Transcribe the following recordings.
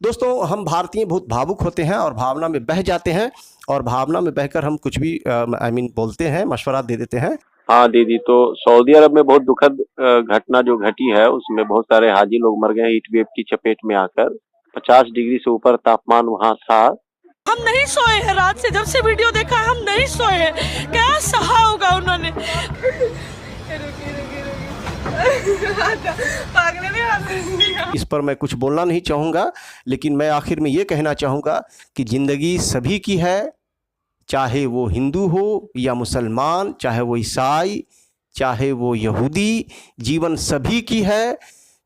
दोस्तों, हम भारतीय बहुत भावुक होते हैं और भावना में बह जाते हैं, और भावना में बहकर हम कुछ भी बोलते हैं, मशवरा दे देते हैं। हाँ दीदी, तो सऊदी अरब में बहुत दुखद घटना जो घटी है, उसमें बहुत सारे हाजी लोग मर गए हीट वेव की चपेट में आकर। 50 डिग्री से ऊपर तापमान वहाँ था। हम नहीं सोए हैं, रात से जब से वीडियो देखा है हम नहीं सोए हैं। क्या सहा होगा उन्होंने। इस पर मैं कुछ बोलना नहीं चाहूँगा, लेकिन मैं आखिर में ये कहना चाहूँगा कि ज़िंदगी सभी की है, चाहे वो हिंदू हो या मुसलमान, चाहे वो ईसाई, चाहे वो यहूदी। जीवन सभी की है,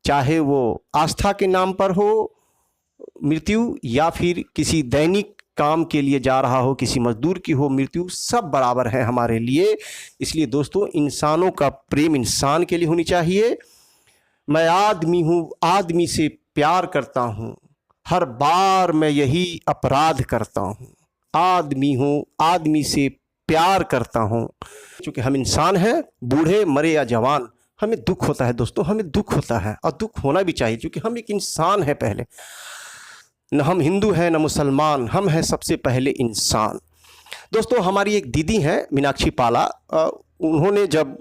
चाहे वो आस्था के नाम पर हो मृत्यु, या फिर किसी दैनिक काम के लिए जा रहा हो, किसी मजदूर की हो मृत्यु, सब बराबर है हमारे लिए। इसलिए दोस्तों, इंसानों का प्रेम इंसान के लिए होनी चाहिए। मैं आदमी हूँ, आदमी से प्यार करता हूँ, हर बार मैं यही अपराध करता हूँ। आदमी हूँ, आदमी से प्यार करता हूँ। क्योंकि हम इंसान हैं, बूढ़े मरे या जवान, हमें दुख होता है दोस्तों, हमें दुख होता है, और दुख होना भी चाहिए, क्योंकि हम एक इंसान हैं पहले। न हम हिंदू हैं न मुसलमान, हम हैं सबसे पहले इंसान। दोस्तों, हमारी एक दीदी हैं मीनाक्षी पाला, उन्होंने जब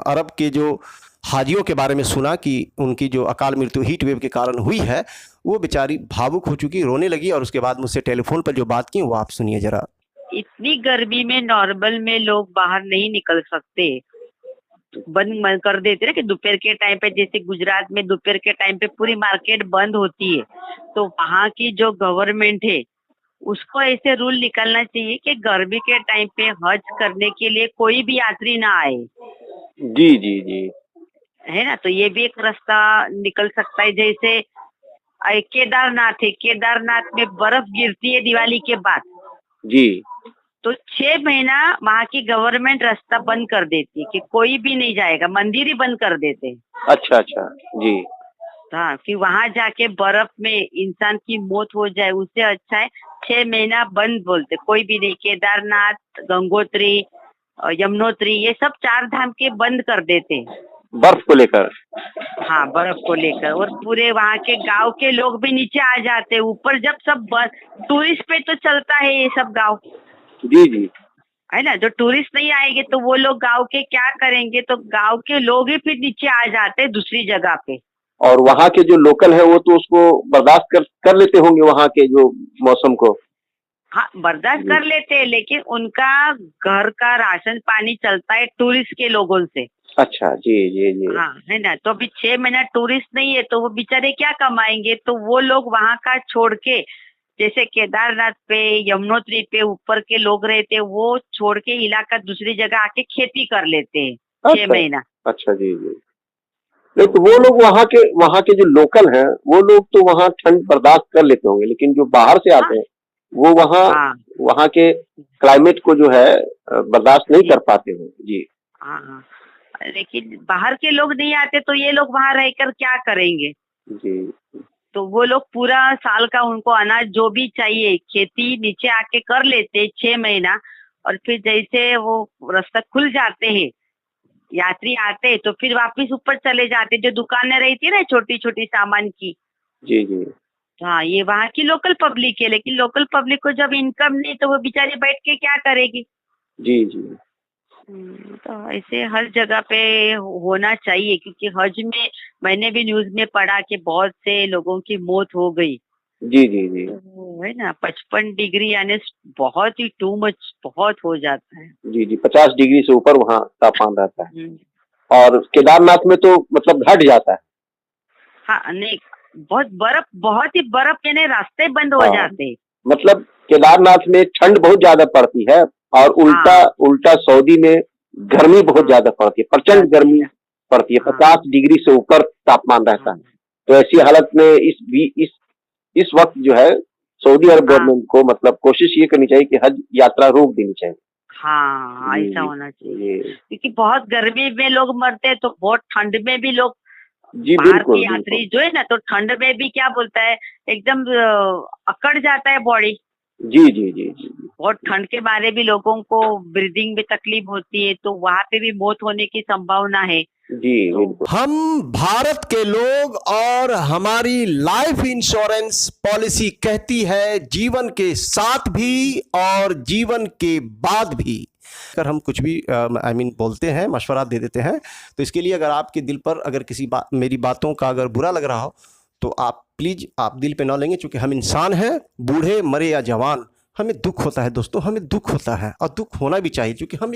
अरब के जो हाजियों के बारे में सुना कि उनकी जो अकाल मृत्यु हीट वेव के कारण हुई है, वो बेचारी भावुक हो चुकी, रोने लगी, और उसके बाद मुझसे टेलीफोन पर जो बात की वो आप सुनिए जरा। इतनी गर्मी में नॉर्मल में लोग बाहर नहीं निकल सकते, बंद कर देते ना कि दोपहर के टाइम पे, जैसे गुजरात में दोपहर के टाइम पे पूरी मार्केट बंद होती है। तो वहाँ की जो गवर्नमेंट है उसको ऐसे रूल निकालना चाहिए कि गर्मी के टाइम पे हज करने के लिए कोई भी यात्री ना आए। जी जी जी। है ना, तो ये भी एक रास्ता निकल सकता है। जैसे केदारनाथ है, केदारनाथ में बर्फ गिरती है दिवाली के बाद, जी। तो 6 महीना वहाँ की गवर्नमेंट रास्ता बंद कर देती है कि कोई भी नहीं जाएगा, मंदिर ही बंद कर देते हैं। अच्छा अच्छा। जी। हाँ, कि वहाँ जाके बर्फ में इंसान की मौत हो जाए, उससे अच्छा है 6 महीना बंद बोलते, कोई भी नहीं। केदारनाथ, गंगोत्री, यमुनोत्री, ये सब 4 धाम के बंद कर देते हैं बर्फ को लेकर। हाँ, बर्फ को लेकर। और पूरे वहाँ के गांव के लोग भी नीचे आ जाते हैं ऊपर, जब सब टूरिस्ट पे तो चलता है ये सब गांव, जी जी। है ना। जो टूरिस्ट नहीं आएंगे तो वो लोग गांव के क्या करेंगे, तो गांव के लोग ही फिर नीचे आ जाते हैं दूसरी जगह पे। और वहाँ के जो लोकल है वो तो उसको बर्दाश्त कर लेते होंगे, वहाँ के जो मौसम को। हाँ, बर्दाश्त कर लेते हैं, लेकिन उनका घर का राशन पानी चलता है टूरिस्ट के लोगों से। अच्छा, जी जी जी। हाँ, है ना। तो अभी 6 महीना टूरिस्ट नहीं है तो वो बेचारे क्या कमाएंगे, तो वो लोग वहाँ का छोड़ के, जैसे केदारनाथ पे, यमुनोत्री पे ऊपर के लोग रहते हैं, वो छोड़ के इलाका दूसरी जगह आके खेती कर लेते हैं 6 अच्छा महीना। अच्छा। जी जी। नहीं तो वो लोग वहाँ के जो लोकल हैं, वो लोग तो वहाँ ठंड बर्दाश्त कर लेते होंगे, लेकिन जो बाहर से हाँ आते हैं वो हाँ वहाँ के क्लाइमेट को जो है बर्दाश्त नहीं जी, कर पाते हैं। जी हाँ हाँ। लेकिन बाहर के लोग नहीं आते तो ये लोग वहाँ रहकर क्या करेंगे। जी। तो वो लोग पूरा साल का उनको अनाज जो भी चाहिए खेती नीचे आके कर लेते 6 महीना, और फिर जैसे वो रास्ता खुल जाते हैं, यात्री आते हैं, तो फिर वापस ऊपर चले जाते। जो दुकानें रहती है ना छोटी छोटी सामान की, जी जी। हाँ, ये वहाँ की लोकल पब्लिक है, लेकिन लोकल पब्लिक को जब इनकम नहीं तो वो बेचारे बैठ के क्या करेगी। जी जी। तो ऐसे हर जगह पे होना चाहिए, क्योंकि हज में मैंने भी न्यूज में पढ़ा कि बहुत से लोगों की मौत हो गई। जी जी जी। तो है ना, 55 डिग्री यानी बहुत ही टू मच, बहुत हो जाता है। जी जी। 50 डिग्री से ऊपर वहाँ तापमान रहता है। हम्म, और केदारनाथ में तो मतलब घट जाता है। हाँ नहीं, बहुत बर्फ, बहुत ही बर्फ, यानी रास्ते बंद हो हाँ, जाते हैं। मतलब केदारनाथ में ठंड बहुत ज्यादा पड़ती है, और उल्टा हाँ उल्टा सऊदी में गर्मी बहुत हाँ, ज्यादा पड़ती है, प्रचंड जाती गर्मी है। पड़ती है, हाँ 50 डिग्री से ऊपर तापमान रहता है। हाँ तो ऐसी हालत में इस वक्त जो है सऊदी अरब हाँ गवर्नमेंट को मतलब कोशिश ये करनी चाहिए कि हज यात्रा रोक देनी चाहिए। हाँ, जी ऐसा जी। होना चाहिए, जी क्योंकि बहुत गर्मी में लोग मरते हैं तो बहुत ठंड में भी लोग, जी। बाहर की बिल्कुल बिल्कुल। यात्री जो है ना, तो ठंड में भी क्या बोलता है, एकदम अकड़ जाता है बॉडी। जी जी जी जी। बहुत ठंड के मारे भी लोगों को ब्रीदिंग में तकलीफ होती है, तो वहाँ पे भी मौत होने की संभावना है। जी बिल्कुल। हम भारत के लोग और हमारी लाइफ इंश्योरेंस पॉलिसी कहती है जीवन के साथ भी और जीवन के बाद भी। अगर हम कुछ भी बोलते हैं, मशवरा दे देते हैं, तो इसके लिए अगर आपके दिल पर अगर किसी मेरी बातों का अगर बुरा लग रहा हो तो आप प्लीज़ आप दिल पे ना लेंगे, क्योंकि हम इंसान हैं, बूढ़े मरे या जवान, हमें दुख होता है दोस्तों, हमें दुख होता है और दुख होना भी चाहिए, क्योंकि हम